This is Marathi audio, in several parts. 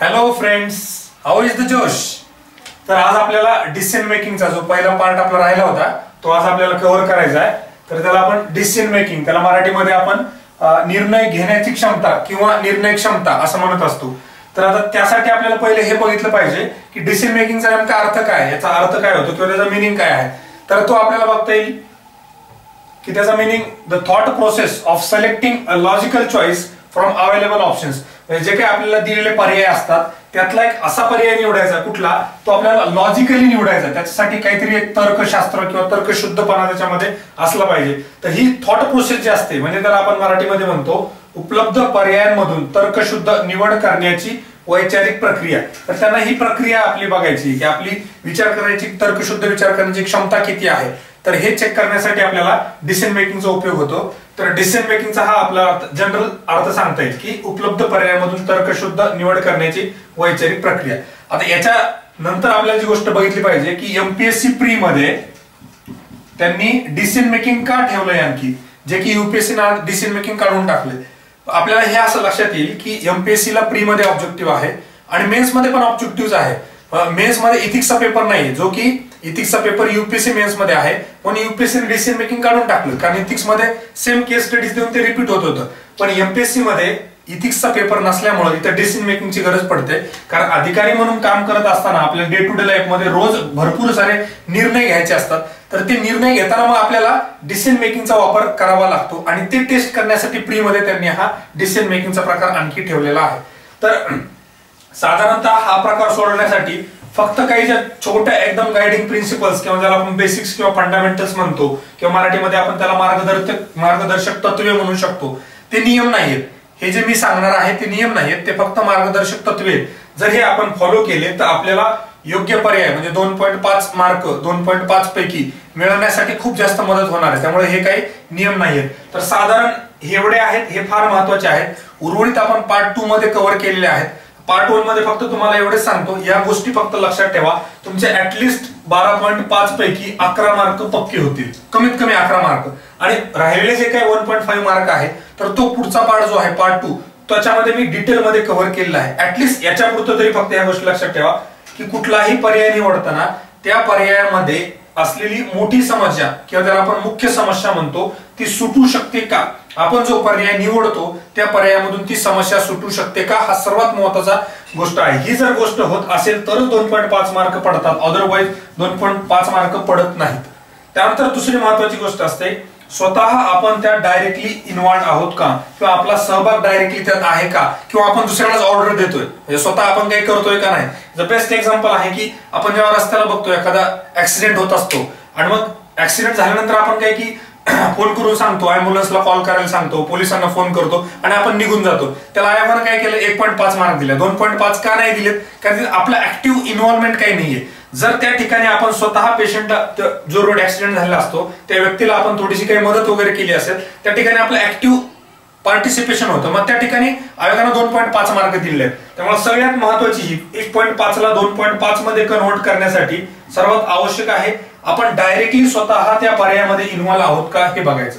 Hello friends, how is the जोश. तर आज आपल्याला डिसिजन मेकिंगचा जो पहिला पार्ट आपला राहिला होता तो आज आपल्याला कव्हर करायचा आहे. तर त्याला आपण डिसिजन मेकिंग, त्याला मराठीमध्ये आपण निर्णय घेण्याची क्षमता किंवा निर्णय क्षमता असं म्हणत असतो. तर आता त्यासाठी आपल्याला पहिले हे बघितलं पाहिजे की डिसिजन मेकिंगचा नेमका अर्थ काय, याचा अर्थ काय होतो किंवा त्याचा मिनिंग काय आहे. तर तो आपल्याला बघता येईल की त्याचा meaning the thought process of selecting a logical choice from available options. जे काही आपल्याला दिलेले पर्याय असतात त्यातला एक असा पर्याय निवडायचा कुठला, तो आपल्याला लॉजिकली निवडायचा. त्याच्यासाठी काहीतरी एक तर्कशास्त्र किंवा तर्कशुद्धपणा त्याच्यामध्ये असला पाहिजे. तर ही थॉट प्रोसेस जी असते म्हणजे त्याला आपण मराठीमध्ये म्हणतो उपलब्ध पर्यायांमधून तर्कशुद्ध निवड करण्याची वैचारिक प्रक्रिया. तर त्यांना ही प्रक्रिया आपली बघायची की आपली विचार करायची, तर्कशुद्ध विचार करण्याची क्षमता किती आहे. तर हे चेक करण्यासाठी आपल्याला डिसिजन मेकिंगचा उपयोग होतो. तर डिसिजन मेकिंगचा हा आपला जनरल अर्थ सांगता येईल की उपलब्ध पर्यायामधून तर्कशुद्ध निवड करण्याची वैचारिक प्रक्रिया. आता याच्या नंतर आपल्याला जी गोष्ट बघितली पाहिजे की एमपीएससी प्री मध्ये त्यांनी डिसिजन मेकिंग का ठेवलंय आणखी, जे की युपीएससी डिसिजन मेकिंग काढून टाकले. आपल्याला हे असं लक्षात येईल की एमपीएससी ला प्री मध्ये ऑब्जेक्टिव्ह आहे आणि मेन्स मध्ये पण ऑब्जेक्टिव्ह आहे. मेन्स मध्ये इथिक्सचा पेपर नाही, जो की इथिक्सचा पेपर युपीएससी मेन्स मध्ये आहे, पण युपीएससी डिसिजन मेकिंग काढून टाकलं कारण इथिक्स मध्ये सेम केस स्टडीज देऊन ते रिपीट होत होतं. पण एमपीएससी मध्ये इथिक्सचा पेपर नसल्यामुळे इथे डिसिजन मेकिंगची गरज पडते. कारण अधिकारी म्हणून काम करत असताना आपल्या डे टू डे लाईफ मध्ये रोज भरपूर सारे निर्णय घ्यायचे असतात. तर ते निर्णय घेताना मग आपल्याला डिसिजन मेकिंगचा वापर करावा लागतो आणि ते टेस्ट करण्यासाठी प्री मध्ये त्यांनी हा डिसिजन मेकिंगचा प्रकार आणखी ठेवलेला आहे. तर साधारणतः हा प्रकार सोडवण्यासाठी फक्त काही ज्या छोट्या एकदम गायडिंग प्रिन्सिपल्स किंवा ज्याला आपण बेसिक्स किंवा फंडामेंटल्स म्हणतो किंवा मराठीमध्ये आपण त्याला मार्गदर्शक तत्वे म्हणू शकतो, ते नियम नाहीत. हे जे मी सांगणार आहे ते नियम नाहीत, ते फक्त मार्गदर्शक तत्वे. जर हे आपण फॉलो केले तर आपल्याला योग्य पर्याय म्हणजे 2.5 मार्क 2.5 पैकी मिळवण्यासाठी खूप जास्त मदत होणार आहे. त्यामुळे हे काही नियम नाहीत. तर साधारण एवढे आहेत, हे फार महत्वाचे आहेत. उर्वरित आपण पार्ट 2 मध्ये कव्हर केलेले आहेत. पार्ट 1 मध्ये फक्त तुम्हाला एवढेच सांगतो, या गोष्टी फक्त लक्षात ठेवा. तुमचे ऍटलिस्ट 12.5 पैकी 11 मार्क पक्के होतील, कमीत कमी 11 मार्क. आणि राहिलेले जे काही 1.5 मार्क आहे तर तो पुढचा पार्ट जो आहे पार्ट 2 त्याच्यामध्ये मी डिटेल मध्ये कव्हर केलेला आहे. ऍटलिस्ट याच्या पुरतं तरी फक्त या गोष्टी लक्षात ठेवा की कुठलाही पर्याय निवडताना त्या पर्यायामध्ये असलेली मोठी समस्या किंवा त्याला आपण मुख्य समस्या म्हणतो ती सुटू शकते का. आपण जो पर्याय निवडतो त्या पर्यायामधून ती समस्या सुटू शकते का, हा सर्वात महत्वाचा गोष्ट आहे. ही जर गोष्ट होत असेल तरच 2.5 मार्क पडतात, अदरवाईज 2.5 मार्क पडत नाहीत. त्यानंतर दुसरी महत्वाची गोष्ट असते, स्वतः आपण त्यात डायरेक्टली इन्व्हॉल्व आहोत का किंवा आपला सहभाग डायरेक्टली त्यात आहे का, किंवा आपण दुसऱ्यालाच ऑर्डर देतोय म्हणजे स्वतः आपण काही करतोय का नाही. द बेस्ट एक्झाम्पल आहे की आपण जेव्हा रस्त्याला बघतो एखादा ऍक्सिडेंट होत असतो आणि मग ऍक्सिडेंट झाल्यानंतर आपण काय की फोन करून सांगतो, अँब्युलन्सला कॉल करायला सांगतो, पोलिसांना फोन करतो आणि आपण निघून जातो. त्याला आयोगानं काय केलं, 1.5 मार्क दिले. 2.5 का नाही दिलेत, कारण आपलं ऍक्टिव्ह इन्व्हॉल्वमेंट काही नाहीये. जर त्या ठिकाणी आपण स्वतः पेशंटला, जो रोड ऍक्सिडेंट झालेला असतो त्या व्यक्तीला आपण थोडीशी काही मदत वगैरे केली असेल, त्या ठिकाणी आपलं ऍक्टिव्ह पार्टिसिपेशन होतं, मग त्या ठिकाणी आयोगानं 2.5 मार्क दिले आहेत. त्यामुळे सगळ्यात महत्वाची ही 1.5 ला 2.5 मध्ये कन्व्हर्ट करण्यासाठी सर्वात आवश्यक आहे आपण डायरेक्टली स्वतः त्या पर्यायामध्ये इन्व्हॉल्व आहोत का हे बघायचं.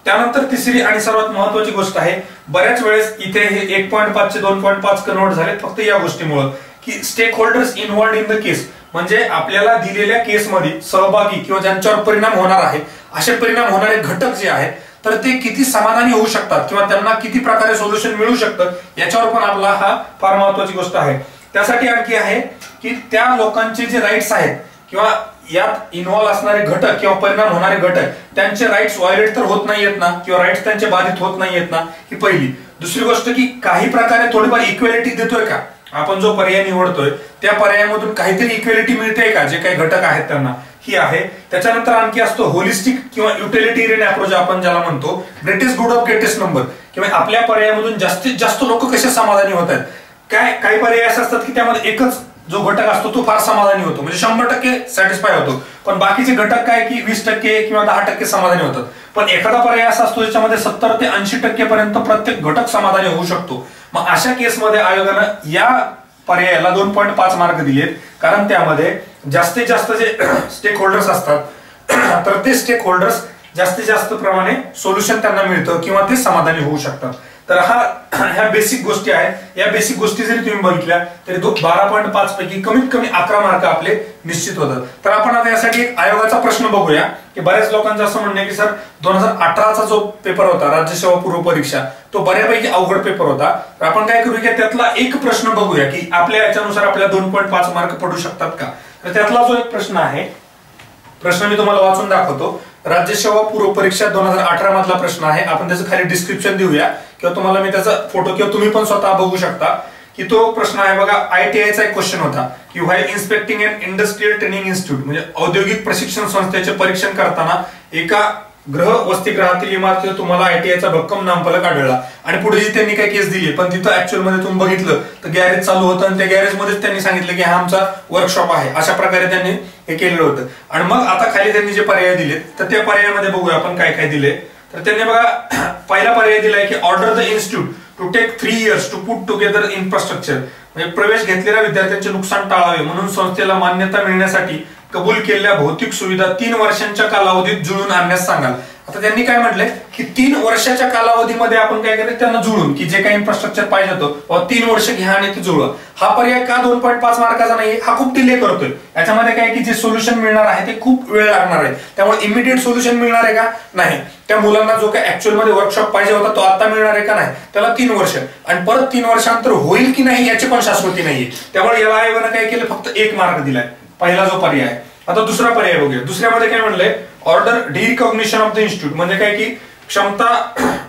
त्यानंतर तिसरी आणि सर्वात महत्वाची गोष्ट आहे, बऱ्याच वेळेस इथे हे 1.5 चे 2.5 कन्व्हर्ट झाले फक्त या गोष्टीमुळे की stakeholders involved in the case, म्हणजे आपल्याला दिलेल्या केसमध्ये सहभागी किंवा ज्यांच्यावर परिणाम होणार आहे असे परिणाम होणारे घटक जे आहेत तर ते किती समाधानी होऊ शकतात किंवा त्यांना किती प्रकारे सोल्युशन मिळू शकतं याच्यावर पण आपला हा फार महत्वाची गोष्ट आहे. त्यासाठी आणखी आहे की त्या लोकांचे जे राईट्स आहेत किंवा यात इन्व्हॉल्व असणारे घटक किंवा परिणाम होणारे घटक त्यांचे राईट्स व्हायोलेट तर होत नाहीयेत ना, किंवा राईट्स त्यांचे बाधित होत नाहीयेत ना, ही पहिली. दुसरी गोष्ट की काही प्रकारे थोडीफार इक्वेलिटी देतोय का, आपण जो पर्याय निवडतोय त्या पर्यायामधून काहीतरी इक्वेलिटी मिळते का जे काही घटक आहेत त्यांना, ही आहे. त्याच्यानंतर आणखी असतो होलिस्टिक किंवा युटिलिटेरियन अप्रोच आपण ज्याला म्हणतो, greatest good of greatest number, किंवा आपल्या पर्यायामधून जास्तीत जास्त लोक कसे समाधानी होत आहेत. काही पर्याय असे असतात की त्यामध्ये एकच जो घटक असतो तो फार समाधानी होतो, म्हणजे 100% सॅटिस्फाय होतो, पण बाकीचे घटक काय की 20% किंवा 10% समाधानी होतात. पण एखादा पर्याय असा असतो ज्याच्यामध्ये 70 ते 80% पर्यंत प्रत्येक घटक समाधानी होऊ शकतो. मग अशा केसमध्ये आयोगानं या पर्यायाला 2.5 मार्क दिलेत, कारण त्यामध्ये जास्तीत जास्त जे स्टेक होल्डर्स असतात तर ते स्टेक होल्डर्स जास्तीत जास्त प्रमाणे सोल्युशन त्यांना मिळतं किंवा ते समाधानी होऊ शकतात. तर ह्या बेसिक गोष्टी आहेत. या बेसिक गोष्टी जरी तुम्ही बघितल्या तरी 12.5 पैकी कमीत कमी 11 मार्क आपले निश्चित होतात. तर आपण आता यासाठी एक आयोगाचा प्रश्न बघूया की बऱ्याच लोकांचं असं म्हणणं आहे की सर 2018चा जो पेपर होता राज्य सेवा पूर्व परीक्षा तो बऱ्यापैकी अवघड पेपर होता. तर आपण काय करूया की त्यातला एक प्रश्न बघूया की आपल्या याच्यानुसार आपल्याला 2.5 मार्क पडू शकतात का. तर त्यातला जो एक प्रश्न आहे, प्रश्न मी तुम्हाला वाचून दाखवतो. राज्य सेवा पूर्व परीक्षा 2018 मधला प्रश्न आहे. आपण त्याचं खाली डिस्क्रिप्शन देऊया किंवा तुम्हाला मी त्याचा फोटो किंवा तुम्ही पण स्वतः बघू शकता की तो प्रश्न आहे बघा. ITIचा एक क्वेश्चन होता की व्हाईल इन्स्पेक्टिंग अन इंडस्ट्रियल ट्रेनिंग इन्स्टिट्यूट म्हणजे औद्योगिक प्रशिक्षण संस्थेचे परीक्षण करताना एका वसतिगृहातील इमारतीत तुम्हाला ITIचा भक्कम नामफलक आढळला आणि पुढे जी त्यांनी काही केस दिली पण तिथं ऍक्च्युअल मध्ये तुम्ही बघितलं तर गॅरेज चालू होतं आणि त्या गॅरेज मध्येच त्यांनी सांगितलं की हा आमचा वर्कशॉप आहे. अशा प्रकारे त्यांनी हे केलेलं होतं. आणि मग आता खाली त्यांनी जे पर्याय दिलेत तर त्या पर्यायामध्ये बघूया आपण काय काय दिले. तर त्यांनी बघा पहिला पर्याय दिलाय की order the institute to take 3 years to put together infrastructure म्हणजे प्रवेश घेतलेल्या विद्यार्थ्यांचे नुकसान टाळावे म्हणून संस्थेला मान्यता मिळण्यासाठी कबूल केलेल्या भौतिक सुविधा 3 वर्षांच्या कालावधीत जुळून आणण्यास सांगाल. आता त्यांनी काय म्हटलंय की 3 वर्षाच्या कालावधीमध्ये आपण काय करायचं त्यांना जुळून की जे काही इन्फ्रास्ट्रक्चर पाहिजे होतं 3 वर्ष घ्या आणि ते जुळवा. हा पर्याय का 2.5 मार्काचा नाही, हा खूप डिले करतोय. याच्यामध्ये काय की जे सोल्युशन मिळणार आहे ते खूप वेळ लागणार आहे. त्यामुळे इमिडिएट सोल्युशन मिळणार आहे का नाही. त्या मुलांना जो काही ऍक्च्युअल मध्ये वर्कशॉप पाहिजे होता तो आता मिळणार आहे का नाही, त्याला 3 वर्ष आणि परत 3 वर्षांतर होईल की नाही याची पण शाश्वती नाहीये. त्यामुळे याला आयोगानं काय केलं फक्त 1 मार्क दिलाय, पहिला जो पर्याय आहे. आता दुसरा पर्याय बघूया. दुसऱ्यामध्ये काय म्हणलंय ऑर्डर डिरिकॉग्निशन ऑफ द इन्स्टिट्यूट म्हणजे काय की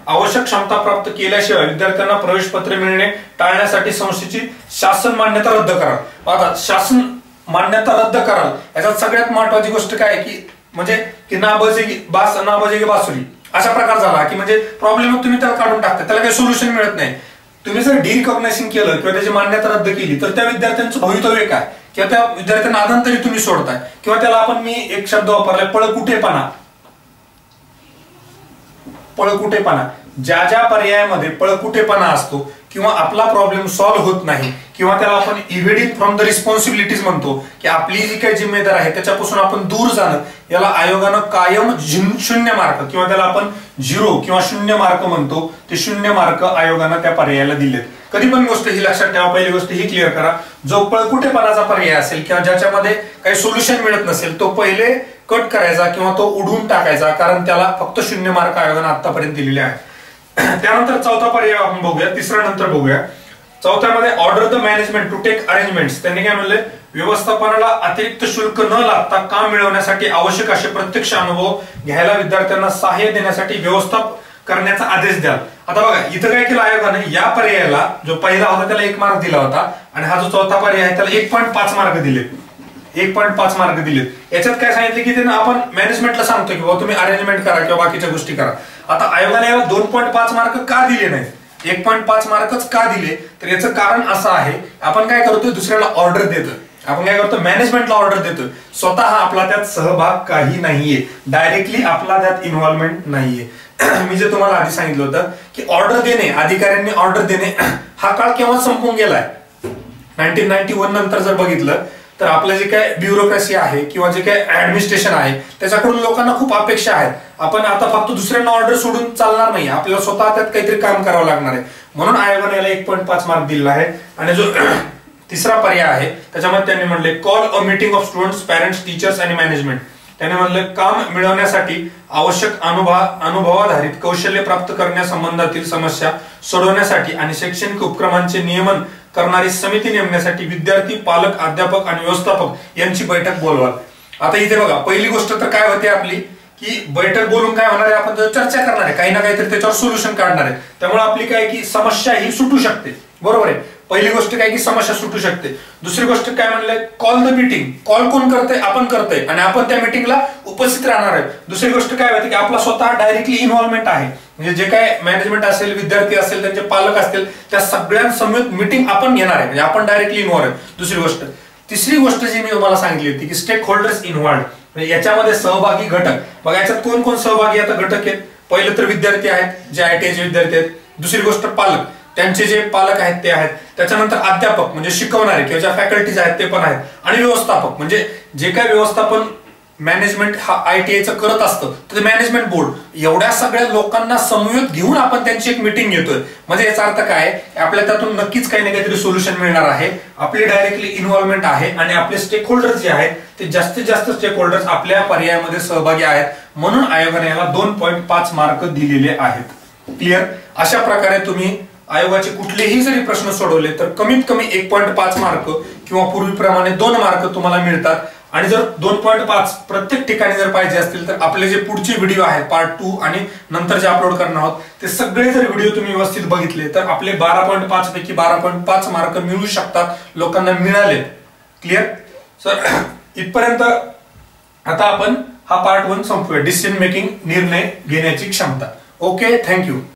आवश्यक क्षमता प्राप्त केल्याशिवाय विद्यार्थ्यांना प्रवेश पत्र मिळणे टाळण्यासाठी संस्थेची शासन मान्यता रद्द कराल. आता शासन मान्यता रद्द कराल याच्यात सगळ्यात महत्वाची गोष्ट काय की म्हणजे की नाबजेगी बासुरी अशा प्रकार झाला की म्हणजे प्रॉब्लेम तुम्ही त्याला काढून टाकता, त्याला काही सोल्युशन मिळत नाही. तुम्ही जर डिरिकॉग्नायझेशन केलं किंवा त्याची मान्यता रद्द केली तर त्या विद्यार्थ्यांचं भवितव्य काय किंवा त्या विद्यार्थ्यांना आनंतरी तुम्ही सोडताय किंवा त्याला आपण मी एक शब्द वापरलाय पळकुटेपणा. ज्या ज्या पर्यायामध्ये पळकुटेपणा असतो किंवा आपला प्रॉब्लेम सॉल्व्ह होत नाही किंवा त्याला आपण इव्हेडिंग फ्रॉम द रिस्पॉन्सिबिलिटीज म्हणतो की आपली जी काही जिम्मेदार आहे त्याच्यापासून आपण दूर जाणं, याला आयोगानं कायम 0 मार्क किंवा त्याला आपण 0 किंवा 0 मार्क म्हणतो ते 0 मार्क आयोगानं त्या पर्यायाला दिलेत. कधी पण गोष्ट ही लक्षात ठेवा, पहिली गोष्ट ही क्लिअर करा, जो पळकुटेपणाचा पर्याय असेल किंवा ज्याच्यामध्ये काही सोल्युशन मिळत नसेल तो पहिले कट करायचा किंवा तो उडवून टाकायचा, कारण त्याला फक्त 0 मार्क आयोगानं आतापर्यंत दिलेले आहेत. त्यानंतर चौथा पर्याय आपण बघूया, तिसरा नंतर बघूया. चौथ्यामध्ये order the management to take arrangements. त्यांनी काय म्हणले व्यवस्थापनाला अतिरिक्त शुल्क न लागता काम मिळवण्यासाठी आवश्यक असे प्रत्यक्ष अनुभव घ्यायला विद्यार्थ्यांना सहाय्य देण्यासाठी व्यवस्थाप करण्याचा आदेश द्याल. आता बघा इथं काय केलं आयोगाने, या पर्यायाला जो पहिला होता त्याला 1 मार्क दिला होता आणि हा जो चौथा पर्याय आहे त्याला 1.5 मार्क दिले. 1.5 मार्क दिलेत. याच्यात काय सांगितलं की त्यांना आपण मॅनेजमेंटला सांगतो की बाबा तुम्ही अरेंजमेंट करा किंवा बाकीच्या गोष्टी करा. आता आयोगाने याला 2.5 मार्क का दिले नाही, 1.5 मार्कच का दिले, तर याचं कारण असं आहे आपण काय करतोय दुसऱ्याला ऑर्डर देतोय, आपण काय करतो मॅनेजमेंटला ऑर्डर देतोय, स्वतः आपला त्यात सहभाग काही नाहीये, डायरेक्टली आपला त्यात इन्व्हॉल्वमेंट नाहीये. मी जे तुम्हाला आधी सांगितलं होतं की ऑर्डर देणे, अधिकाऱ्यांनी ऑर्डर देणे हा काळ केव्हा संपून गेलाय, 1991 नंतर जर बघितलं तर आपलं जे काय ब्युरोक्रेसी आहे किंवा जे काय ऍडमिनिस्ट्रेशन आहे त्याच्याकडून लोकांना खूप अपेक्षा आहेत. आपण आता फक्त दुसऱ्यांना ऑर्डर सोडून चालणार नाही, आपल्याला स्वतः त्यात काहीतरी काम करावं लागणार आहे. म्हणून आयोगाने याला 1.5 मार्क दिला आहे. आणि जो तिसरा पर्याय आहे त्याच्यामध्ये त्यांनी म्हणले call a meeting of students, parents, teachers आणि मॅनेजमेंट. त्याने म्हणलं काम मिळवण्यासाठी आवश्यक अनुभवाधारित कौशल्य प्राप्त करण्यासंबंधातील समस्या सोडवण्यासाठी आणि शैक्षणिक उपक्रमांचे नियमन करणारी समिती नेमण्यासाठी विद्यार्थी, पालक, अध्यापक आणि व्यवस्थापक यांची बैठक बोलवाल. आता इथे बघा पहिली गोष्ट तर काय होते आपली की बैठक बोलून काय होणार आहे, आपण चर्चा करणार आहे, काही ना काहीतरी त्याच्यावर सोल्युशन काढणार आहे. त्यामुळे आपली काय की समस्या ही सुटू शकते, बरोबर आहे. पहिली गोष्ट काय की समस्या सुटू शकते. दुसरी गोष्ट काय म्हणलंय कॉल द मीटिंग, कॉल कोण करतंय, आपण करतोय आणि आपण त्या मीटिंगला उपस्थित राहणार आहे. दुसरी गोष्ट काय होती की आपला स्वतः डायरेक्टली इन्व्हॉल्वमेंट आहे, म्हणजे जे काय मॅनेजमेंट असेल, विद्यार्थी असेल, त्यांचे पालक असतील, त्या सगळ्यांसमवेत मीटिंग आपण घेणार आहे, म्हणजे आपण डायरेक्टली इन्व्हॉल्व आहे. दुसरी गोष्ट. तिसरी गोष्ट जी मी तुम्हाला सांगितली होती की स्टेक होल्डर्स इन्व्हॉल्व, म्हणजे याच्यामध्ये सहभागी घटक. बघा याच्यात कोण कोण सहभागी आता घटक आहेत, पहिलं तर विद्यार्थी आहेत जे ITIचे विद्यार्थी आहेत. दुसरी गोष्ट पालक, त्यांचे जे पालक आहेत ते आहेत. त्याच्यानंतर अध्यापक म्हणजे शिकवणारे किंवा ज्या फॅकल्टीज आहेत ते पण आहेत. आणि व्यवस्थापक म्हणजे जे काय व्यवस्थापन मॅनेजमेंट हा ITI चं करत असतं, तर मॅनेजमेंट बोर्ड एवढ्या सगळ्या लोकांना समवेत घेऊन आपण त्यांची एक मीटिंग घेतोय. म्हणजे याचा अर्थ काय, आपल्याला त्यातून नक्कीच काही ना काहीतरी सोल्युशन मिळणार आहे. आपली डायरेक्टली इन्व्हॉल्वमेंट आहे आणि आपले स्टेक होल्डर्स जे आहेत ते जास्तीत जास्त स्टेक होल्डर्स आपल्या पर्यायामध्ये सहभागी आहेत. म्हणून आयोगाने याला 2.5 मार्क दिलेले आहेत. क्लिअर? अशा प्रकारे तुम्ही आयोगाचे कुठलेही जरी प्रश्न सोडवले तर कमीत कमी 1.5 मार्क किंवा पूर्वीप्रमाणे 2 मार्क तुम्हाला मिळतात. आणि जर 2.5 प्रत्येक ठिकाणी जर पाहिजे असतील तर आपले जे पुढचे व्हिडिओ आहेत पार्ट 2 आणि नंतर जे अपलोड करणार आहोत ते सगळे जर व्हिडिओ तुम्ही व्यवस्थित बघितले तर आपले 12.5 पैकी 12.5 मार्क मिळू शकतात, लोकांना मिळाले. क्लिअर? सर इथपर्यंत आता आपण हा पार्ट 1 संपवूया, डिसिजन मेकिंग, निर्णय घेण्याची क्षमता. Okay, thank you.